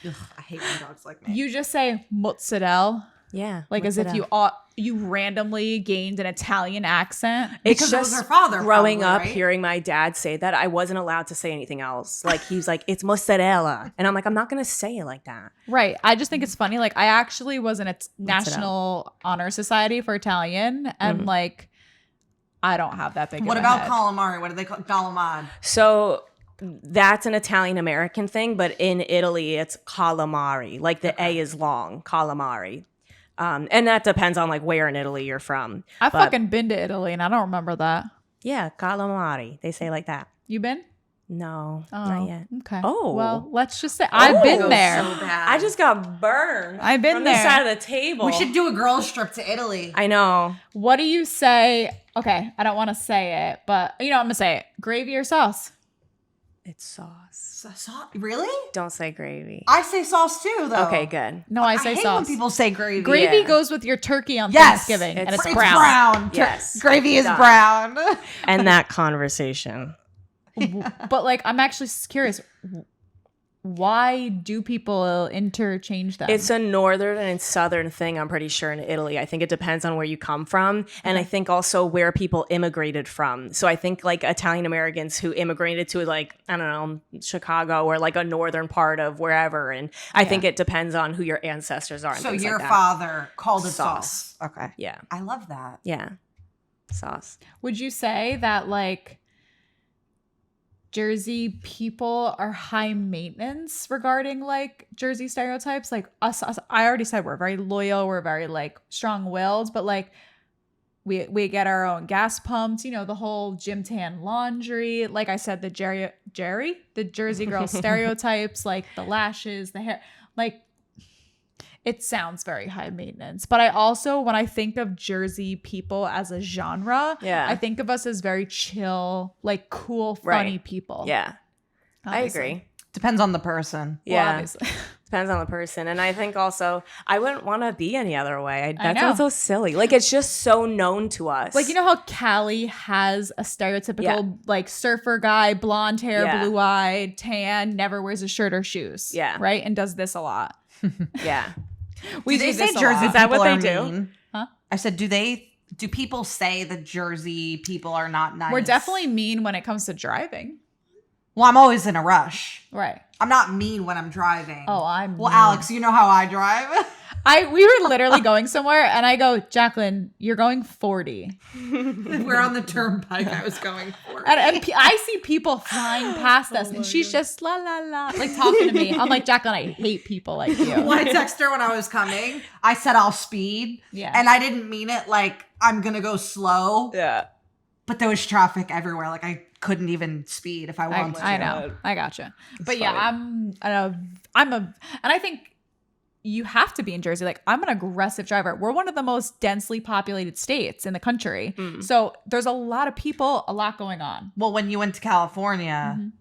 F: Ugh, I hate when dogs like me.
E: you just say mozzarella,
D: Yeah.
E: like as if you randomly gained an Italian accent.
D: It's
F: Because it was
D: just
F: her father,
D: growing
F: probably,
D: up
F: right?
D: hearing my dad say that, I wasn't allowed to say anything else. Like he was like, it's mozzarella. And I'm like, I'm not gonna say it like that.
E: Right. I just think it's funny. Like I actually was in a National Honor Society for Italian, and like I don't have that big.
F: What
E: of a
F: about
E: head.
F: calamari? What do they call calamad?
D: So that's an Italian American thing, but in Italy it's calamari. Like the A is long, calamari. And that depends on like where in Italy you're from.
E: I've
D: But-
E: fucking been to Italy, and I don't remember that.
D: Yeah, calamari. They say like that.
E: You been?
D: No,
E: Oh,
D: not yet.
E: Okay.
D: Oh.
E: Well, let's just say I've been
F: Goes
E: there.
F: So bad.
D: I just got burned.
E: I've been
D: from
E: there.
D: the side of the table.
F: We should do a girls trip to Italy.
D: I know.
E: What do you say? Okay, I don't want to say it, but I'm gonna say it. Gravy or sauce?
D: It's sauce.
F: Really?
D: Don't say gravy.
F: I say sauce too, though.
D: Okay, good.
E: No, I
F: I
E: say
F: hate
E: sauce.
F: when people say gravy.
E: Gravy
D: Yeah.
E: goes with your turkey on
F: Yes,
E: Thanksgiving, and
D: it's
E: it's
F: It's
E: brown.
F: brown.
D: Yes.
F: Gravy is
D: Done.
F: brown.
D: And that conversation.
E: But like, I'm actually curious. Why do people interchange them?
D: It's a northern and southern thing, I'm pretty sure, in Italy. I think it depends on where you come from. And I think also where people immigrated from. So I think like Italian Americans who immigrated to like, I don't know, Chicago or like a northern part of wherever. And I think it depends on who your ancestors are. And
F: So
D: things
F: your
D: like that.
F: father called it
D: Sauce.
F: sauce. Okay.
D: Yeah.
F: I love that.
D: Yeah. Sauce.
E: Would you say that like Jersey people are high maintenance regarding like Jersey stereotypes? Like us, I already said we're very loyal, we're very like strong-willed, but like we get our own gas pumps, the whole gym tan laundry. Like I said, the the Jersey girl stereotypes, like the lashes, the hair, like it sounds very high maintenance. But I also, when I think of Jersey people as a genre,
D: Yeah.
E: I think of us as very chill, like cool, funny
D: Right.
E: people.
D: Yeah.
E: Obviously.
D: I agree.
F: Depends on the person.
E: Well,
D: Yeah.
E: obviously.
D: Depends on the person. And I think also, I wouldn't want to be any other way.
E: I
D: That
E: know.
D: sounds so silly. Like, it's just so known to us.
E: Like, how Callie has a stereotypical like surfer guy, blonde hair,
D: Yeah.
E: blue-eyed, tan, never wears a shirt or shoes.
D: Yeah.
E: Right? And does this a lot.
D: Yeah.
E: We
F: do they
E: do
F: say
E: this a
F: Jersey
E: lot.
D: Is that what
F: people
D: they
F: are
D: do?
F: mean?
E: Huh?
F: I said, do people say that Jersey people are not nice?
E: We're definitely mean when it comes to driving.
F: Well, I'm always in a rush.
E: Right.
F: I'm not mean when I'm driving.
E: Oh, I'm
F: Well,
E: mean.
F: Alex, you know how I drive.
E: We were literally going somewhere and I go, Jaclyn, you're going 40.
F: We're on the turnpike. I was going for
E: And I see people flying past us and she's just la la la, like talking to me. I'm like, Jaclyn, I hate people like you.
F: Well, I texted her when I was coming. I said I'll speed.
E: Yeah.
F: And I didn't mean it like I'm going to go slow.
D: Yeah.
F: But there was traffic everywhere. Like I couldn't even speed if I wanted to.
E: I know. I gotcha. But yeah,
D: funny.
E: and I think you have to be in Jersey. Like I'm an aggressive driver. We're one of the most densely populated states in the country. So there's a lot of people, a lot going on.
F: Well, when you went to California,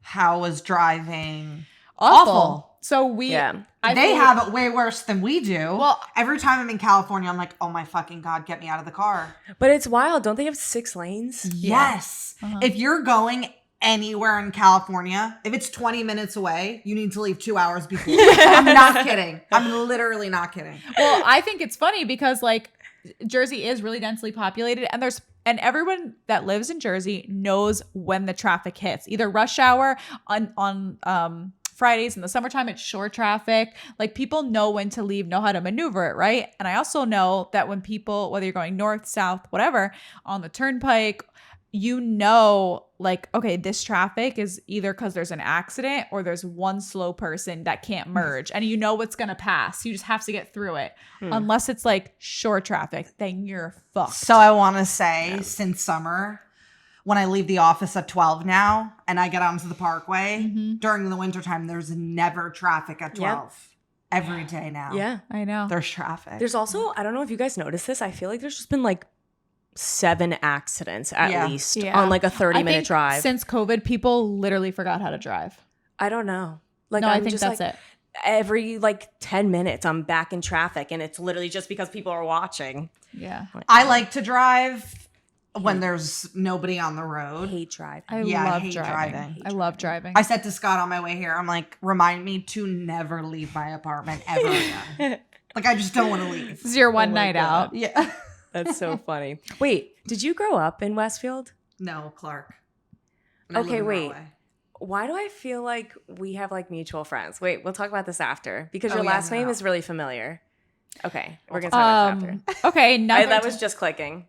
F: how was driving?
E: Awful. So we,
D: Yeah.
F: They have it way worse than we do.
E: Well-
F: every time I'm in California, I'm like, oh my fucking God, get me out of the car.
D: But it's wild. Don't they have 6 lanes?
F: Yes. If you're going anywhere in California, if it's 20 minutes away, you need to leave 2 hours before. I'm not kidding. I'm literally not kidding.
E: Well, I think it's funny because like Jersey is really densely populated and everyone that lives in Jersey knows when the traffic hits, either rush hour on Fridays in the summertime, it's short traffic. Like people know when to leave, know how to maneuver it, right? And I also know that when people, whether you're going north, south, whatever, on the turnpike, you know, like, okay, this traffic is either because there's an accident or there's one slow person that can't merge, and you know what's going to pass. You just have to get through it. Unless it's like short traffic, then you're fucked.
F: So I want to say, since summer, when I leave the office at 12 now and I get onto the parkway, during the wintertime, there's never traffic at 12. Every day now.
D: Yeah.
E: I know.
F: There's traffic.
D: There's also, I don't know if you guys noticed this, I feel like there's just been like 7 accidents at least on like a 30-minute drive.
E: Since COVID, people literally forgot how to drive.
D: I don't know. Like,
E: No,
D: I'm
E: I think
D: just
E: that's
D: like,
E: it.
D: Every like 10 minutes, I'm back in traffic, and it's literally just because people are watching.
E: Yeah.
F: I like to drive when there's nobody on the road.
D: Hate drive.
E: I
F: Yeah, I
E: love
F: hate
E: driving.
F: driving.
E: I love driving.
F: I said to Scott on my way here, I'm like, remind me to never leave my apartment ever again. Like, I just don't want to leave.
E: This is your one
D: Oh my
E: night
D: God.
E: out.
F: Yeah.
D: That's so funny. Wait, did you grow up in Westfield?
F: No, Clark. And I live
D: Okay,
F: in
D: wait.
F: Rahway.
D: Why do I feel like we have like mutual friends? Wait, we'll talk about this after because your
F: Oh, yeah,
D: last name
F: no.
D: is really familiar. Okay, we're gonna talk about this after.
E: Okay, another
D: That was just clicking.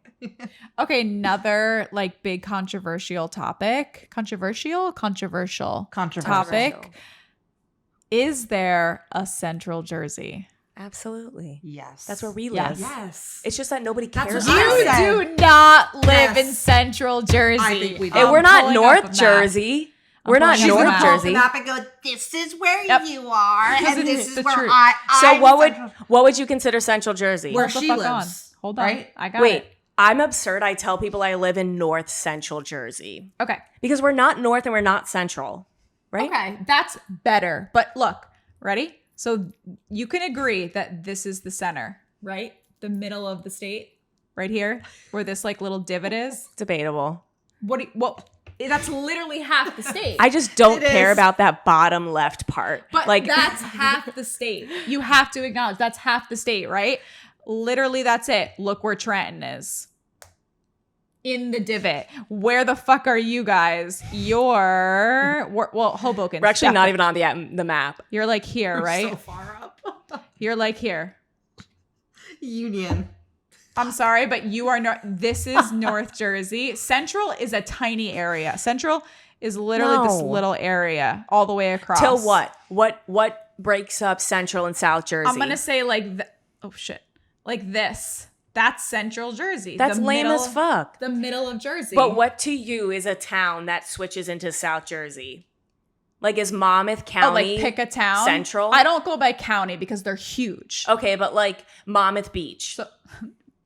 E: okay, another like big controversial topic. Controversial topic. Is there a Central Jersey?
D: Absolutely.
F: Yes.
D: That's where we
E: Yes.
D: live.
F: Yes.
D: It's just that nobody
F: That's
D: cares
F: what
D: about
F: I
D: it.
F: said.
E: You do not live
F: Yes.
E: in Central Jersey.
F: I think we do.
D: Hey, we're
E: I'm
D: not
E: pulling up a
D: North
E: map.
D: Jersey.
E: I'm
D: We're not
E: pulling
F: She's
E: up a
F: gonna
D: North
E: map.
F: pull up the
D: Jersey.
F: map and go, this is where
E: Yep.
F: you are,
E: Because
F: and
E: it's
F: this is
E: the
F: where
E: truth.
D: So
F: I'm
D: what would you consider Central Jersey?
F: Where
E: Hold the
F: she
E: fuck
F: lives.
E: on. Hold on.
F: right?
E: I got
D: Wait,
E: it.
D: I'm absurd. I tell people I live in North Central Jersey
E: Okay.
D: because we're not North and we're not Central, right?
E: Okay, that's better. But look, ready? So you can agree that this is the center, right? The middle of the state, right here, where this like little divot is.
D: Debatable.
E: What? That's literally half the state.
D: I just don't
F: It
D: care
F: is.
D: about that bottom left part.
E: But
D: like
E: that's half the state. You have to acknowledge that's half the state, right? Literally, that's it. Look where Trenton is. In the divot. Where the fuck are you guys? Well, Hoboken.
D: we're actually not even on the map.
E: You're like here, right?
F: So far up.
E: You're like here.
F: Union.
E: I'm sorry, but you are not. This is North Jersey. Central is a tiny area. Central is literally this
D: No.
E: little area all the way across.
D: Till what? What breaks up Central and South Jersey?
E: I'm gonna say oh shit, like this. That's Central Jersey.
D: That's
E: The
D: lame
E: middle-
D: as fuck.
E: The middle of Jersey.
D: But what to you is a town that switches into South Jersey? Like, is Monmouth County
E: Oh, like pick a town.
D: Central?
E: I don't go by county because they're huge.
D: Okay, but like Monmouth Beach.
E: So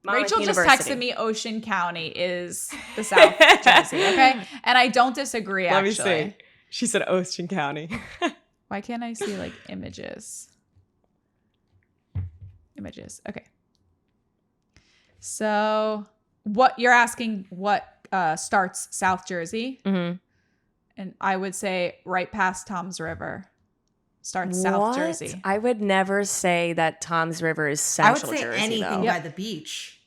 D: Monmouth
E: Rachel just
D: University.
E: texted me Ocean County is the South Jersey, okay? And I don't disagree,
D: Let me
E: actually.
D: see. She said Ocean County.
E: Why can't I see, like, images? Images, okay. So what you're asking what starts South Jersey?
D: Mm-hmm.
E: And I would say right past Tom's River starts South Jersey.
D: I would never say that Tom's River is
F: I would
D: Central
F: say
D: Jersey,
F: anything
D: though.
F: by the beach.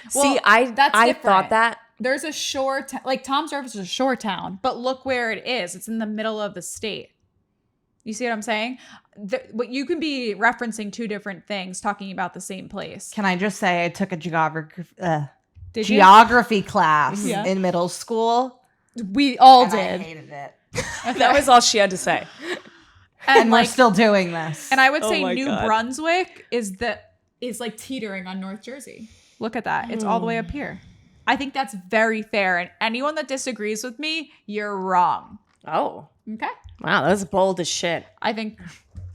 D: See,
E: Well,
D: I
E: that's
D: I
E: different.
D: thought that.
E: There's a shore, like Tom's River is a shore town, but look where it is. It's in the middle of the state. You see what I'm saying? What you can be referencing two different things, talking about the same place.
F: Can I just say I took a geography
E: Did you?
F: geography class
E: Yeah.
F: in middle school.
E: We all
F: and I
E: did.
F: hated it.
D: That was all she had to say.
F: And we're
E: like,
F: still doing this.
E: and I would
D: Oh
E: say
D: my
E: New
D: God.
E: Brunswick is like teetering on North Jersey. Look at that. It's all the way up here. I think that's very fair. And anyone that disagrees with me, you're wrong.
D: Oh,
E: Okay.
D: wow, that was bold as shit.
E: I think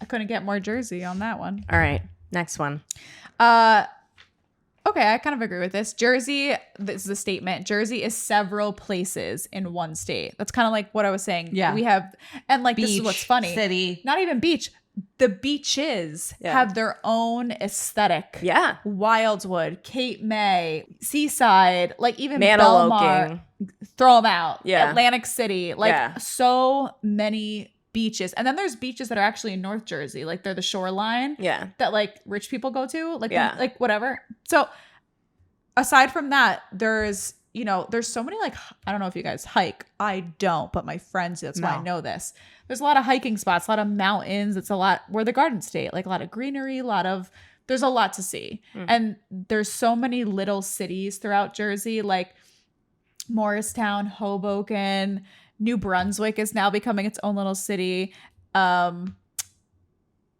E: I couldn't get more Jersey on that one.
D: All right, next one.
E: Okay, I kind of agree with this. Jersey, this is a statement. Jersey is several places in one state. That's kind of like what I was saying.
F: Yeah.
E: We have, and like,
F: beach,
E: this is what's funny.
F: city.
E: Not even beach. The beaches
D: Yeah.
E: have their own aesthetic.
D: Yeah,
E: Wildwood, Cape May, Seaside, like even
D: Maniloking.
E: Belmar, throw them out.
D: Yeah.
E: Atlantic City, like
D: Yeah.
E: so many beaches. And then there's beaches that are actually in North Jersey, like they're the shoreline
D: Yeah,
E: that like rich people go to, like
D: Yeah.
E: like whatever. So aside from that, there's you know, there's so many like, I don't know if you guys hike. I don't, but my friends, that's why I know this. There's a lot of hiking spots, a lot of mountains. It's a lot, we're the Garden State, like a lot of greenery, there's a lot to see. And there's so many little cities throughout Jersey, like Morristown, Hoboken, New Brunswick is now becoming its own little city.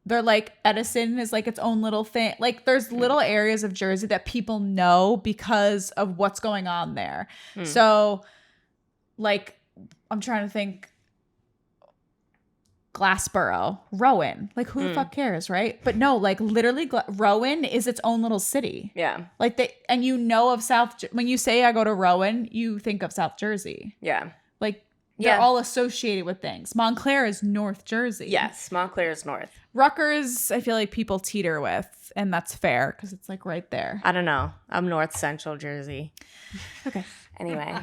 E: They're like Edison is like its own little thing. Like there's little areas of Jersey that people know because of what's going on there. So like I'm trying to think, Glassboro, Rowan. Like who the fuck cares, right? But no, like literally Rowan is its own little city.
D: Yeah.
E: Like and you know of when you say I go to Rowan, you think of South Jersey.
D: Yeah.
E: Like they're all associated with things. Montclair is North Jersey.
D: Yes, Montclair is north.
E: Rutgers, I feel like people teeter with, and that's fair because it's like right there.
D: I don't know. I'm North Central Jersey.
E: Okay.
D: Anyway.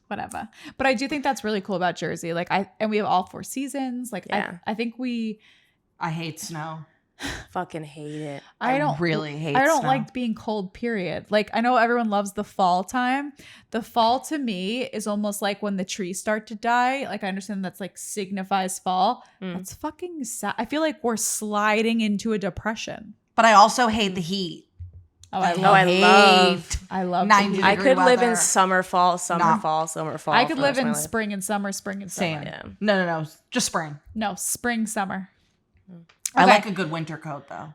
E: Whatever. But I do think that's really cool about Jersey. Like and we have all 4 seasons. Like I think
F: I hate snow.
D: Fucking hate it.
F: I really hate
E: I don't
F: snow.
E: like being cold, period. Like I know everyone loves the fall time. The fall to me is almost like when the trees start to die. Like I understand that's like signifies fall. That's fucking sad. I feel like we're sliding into a depression.
F: But I also hate the heat.
E: I love
F: 90
E: the heat.
D: I could live in
F: weather.
D: summer, fall, summer, fall, summer, fall.
E: I could
D: for the
E: live
D: rest of
E: in
D: my life.
E: spring and summer, spring and
F: Same.
E: summer.
D: Yeah.
F: No. Just spring.
E: No, spring, summer.
F: I
E: Okay.
F: like a good winter coat though.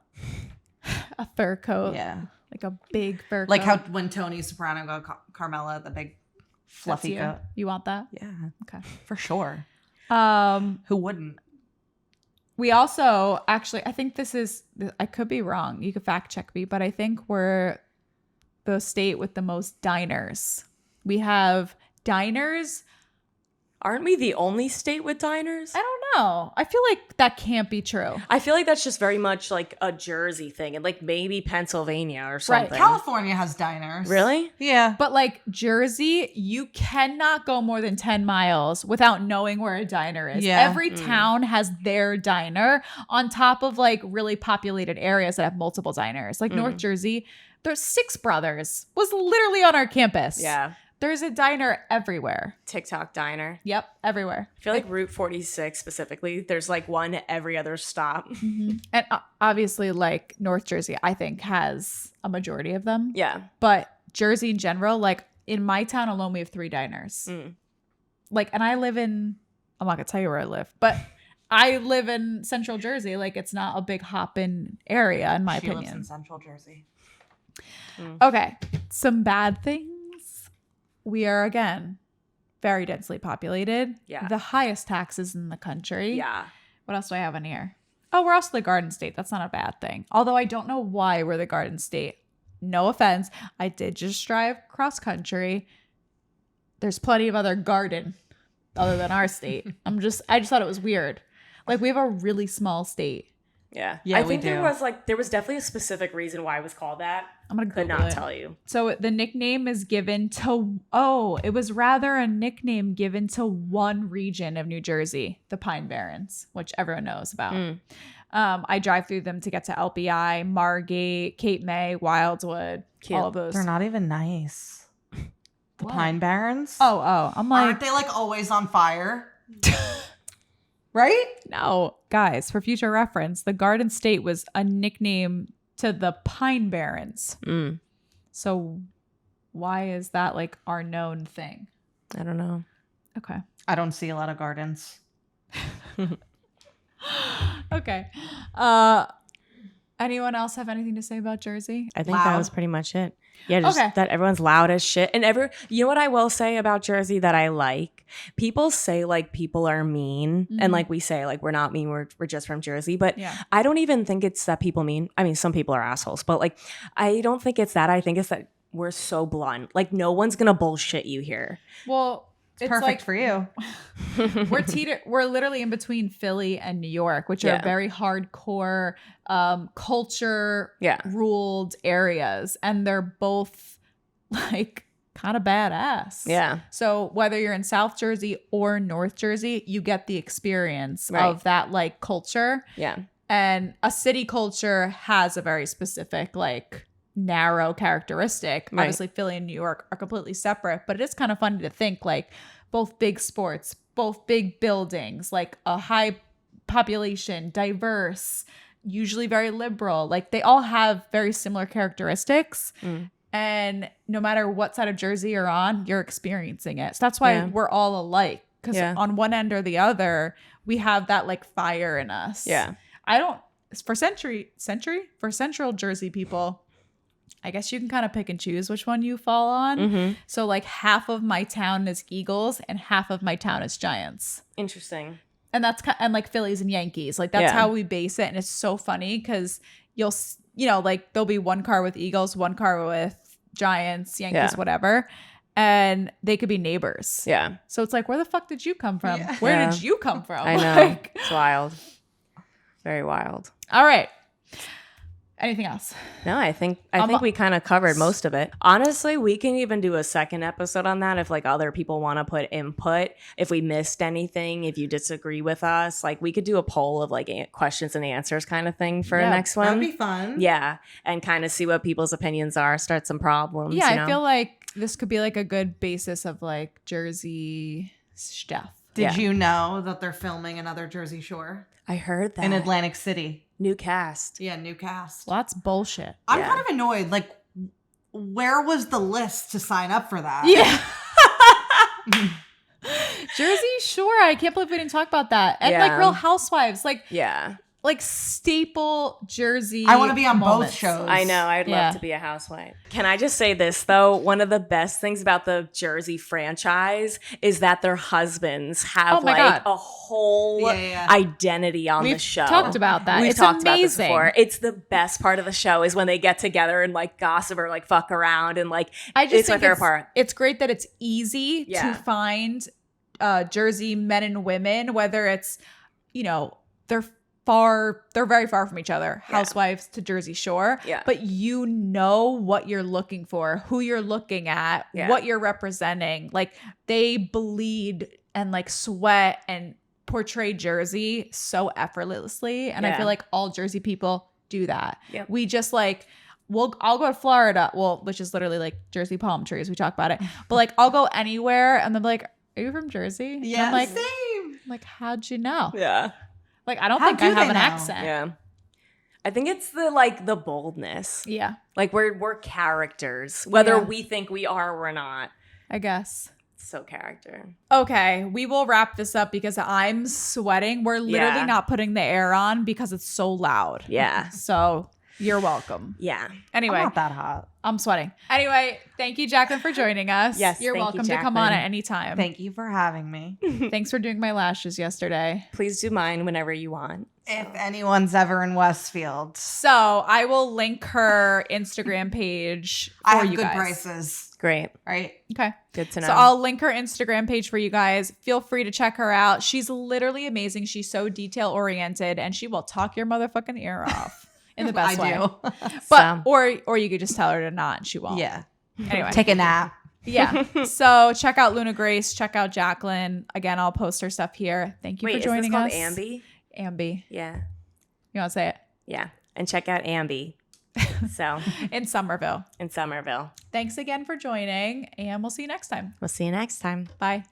E: A fur coat.
F: Yeah.
E: Like a big fur
F: Like
E: coat.
F: how when Tony Soprano got Carmela, the big
E: That's
F: fluffy
E: you.
F: coat.
E: You want that?
F: Yeah.
E: Okay.
F: For sure.
E: Um,
F: Who wouldn't?
E: we also actually, I think I could be wrong. You could fact check me, but I think we're the state with the most diners. We have diners.
D: Aren't we the only state with diners?
E: I don't know. I feel like that can't be true.
D: I feel like that's just very much like a Jersey thing, and like maybe Pennsylvania or something.
F: California has diners.
D: Really?
F: Yeah.
E: But like Jersey, you cannot go more than 10 miles without knowing where a diner is.
F: Yeah.
E: Every town has their diner on top of like really populated areas that have multiple diners. Like North Jersey, there's Six Brothers was literally on our campus.
D: Yeah.
E: There's a diner everywhere.
D: TikTok diner.
E: Yep, everywhere.
D: I feel like Route 46 specifically, there's like one every other stop.
E: And obviously like North Jersey, I think has a majority of them.
D: Yeah.
E: But Jersey in general, like in my town alone, we have 3 diners. Like, and I live in, I'm not gonna tell you where I live, but I live in Central Jersey. Like it's not a big hop-in area in my
F: She lives
E: opinion.
F: in Central Jersey.
E: Okay, some bad things. We are again very densely populated.
D: Yeah.
E: The highest taxes in the country.
D: Yeah.
E: What else do I have on here? Oh, we're also the Garden State. That's not a bad thing. Although I don't know why we're the Garden State. No offense. I did just drive cross country. There's plenty of other garden other than our state. I just thought it was weird. Like we have a really small state.
D: Yeah.
F: Yeah,
D: I
F: we
D: think
F: do.
D: there was definitely a specific reason why it was called that.
E: I'm gonna
D: Could
E: Google
D: not
E: it.
D: tell you.
E: So the nickname is given to it was rather a nickname given to one region of New Jersey, the Pine Barrens, which everyone knows about. I drive through them to get to LBI, Margate, Cape May, Wildwood,
D: Cute.
E: all of those.
F: They're not even nice. The Pine Barrens.
E: Oh, I'm like,
F: Aren't they like always on fire? Right?
E: no, guys, for future reference, the Garden State was a nickname to the Pine Barrens. So why is that like our known thing?
D: I don't know.
E: Okay.
F: I don't see a lot of gardens.
E: Okay. Anyone else have anything to say about Jersey?
D: I think that
F: Loud.
D: was pretty much it. Yeah, just
E: Okay.
D: that everyone's loud as shit. And you know what I will say about Jersey that I like? People say like people are mean. And like we say like we're not mean, we're just from Jersey. But
E: Yeah.
D: I don't even think it's that people mean. I mean, some people are assholes, but like I don't think it's that. I think it's that we're so blunt. Like no one's gonna bullshit you here.
E: Well, it's
F: Perfect
E: like
F: for you.
E: we're literally in between Philly and New York, which are
D: Yeah.
E: very hardcore culture
D: Yeah.
E: ruled areas, and they're both like kind of badass.
D: Yeah.
E: So whether you're in South Jersey or North Jersey, you get the experience
D: Right.
E: of that like culture.
D: Yeah.
E: And a city culture has a very specific like narrow characteristic.
D: Right.
E: Obviously, Philly and New York are completely separate, but it is kind of funny to think like both big sports, both big buildings, like a high population, diverse, usually very liberal. Like they all have very similar characteristics. And no matter what side of Jersey you're on, you're experiencing it. So that's why we're all alike. Because on one end or the other, we have that like fire in us.
D: Yeah.
E: For Central Jersey people, I guess you can kind of pick and choose which one you fall on. So like half of my town is Eagles and half of my town is Giants.
D: Interesting.
E: And that's and like Phillies and Yankees. Like that's how we base it. And it's so funny because like there'll be one car with Eagles, one car with Giants, Yankees, whatever. And they could be neighbors. Yeah. So it's like, where the fuck did you come from? Yeah. Where did you come from?
D: I know. It's wild. Very wild.
E: All right. Anything else?
D: No, I think we kind of covered most of it. Honestly, we can even do a second episode on that if like other people want to put input. If we missed anything, if you disagree with us, like we could do a poll of like questions and answers kind of thing for the next one.
F: That'd be fun.
D: Yeah, and kind of see what people's opinions are, start some problems.
E: Yeah, I feel like this could be like a good basis of like Jersey stuff.
F: Did you know that they're filming another Jersey Shore?
D: I heard that.
F: In Atlantic City.
D: New cast.
F: Yeah, new cast.
E: Well, that's bullshit.
F: I'm kind of annoyed. Like, where was the list to sign up for that?
E: Yeah. Jersey Shore. I can't believe we didn't talk about that. And like Real Housewives. Like, like staple Jersey.
F: I want to be on
E: moments.
F: both shows.
D: I know. I'd love to be a housewife. Can I just say this, though? One of the best things about the Jersey franchise is that their husbands have a whole identity on the show.
E: We've talked about that.
D: We've talked about this before. It's the best part of the show is when they get together and like gossip or like fuck around and like it's my favorite part.
E: It's great that it's easy to find Jersey men and women, whether it's, they're very far from each other, housewives to Jersey Shore, but you know what you're looking for, who you're looking at, what you're representing. Like they bleed and like sweat and portray Jersey so effortlessly. And I feel like all Jersey people do that. We just like, I'll go to Florida, which is literally like Jersey palm trees. We talk about it, but like I'll go anywhere and they're like, are you from Jersey?
F: Yeah,
E: I'm like,
F: same.
E: Like, how'd you know?
D: Yeah.
E: Like, I don't think I have an accent.
D: Yeah. I think it's the boldness.
E: Yeah.
D: Like we're characters, whether we think we are or not.
E: I guess.
D: So character.
E: Okay. We will wrap this up because I'm sweating. We're literally not putting the air on because it's so loud.
D: Yeah.
E: So you're welcome.
D: Yeah.
E: Anyway.
F: I'm not that hot.
E: I'm sweating. Anyway, thank you, Jaclyn, for joining us.
D: Yes,
E: you're welcome to come on at any time.
F: Thank you for having me.
E: Thanks for doing my lashes yesterday.
D: Please do mine whenever you want.
F: If anyone's ever in Westfield.
E: So I will link her Instagram page for
F: I have
E: you
F: good
E: guys.
F: prices.
D: Great.
F: Right?
E: Okay.
D: Good to know.
E: So I'll link her Instagram page for you guys. Feel free to check her out. She's literally amazing. She's so detail oriented and she will talk your motherfucking ear off. In the best way.
F: I do.
E: But or you could just tell her to not and she won't.
F: Yeah.
E: Anyway.
F: Take a nap.
E: Yeah. So check out Luna Grace. Check out Jaclyn. Again, I'll post her stuff here. Thank you for joining us.
D: Is this called Ambi?
E: Ambi.
D: Yeah.
E: You want to say it?
D: Yeah. And check out Ambi. So
E: in Somerville.
D: In Somerville.
E: Thanks again for joining and we'll see you next time.
D: We'll see you next time.
E: Bye.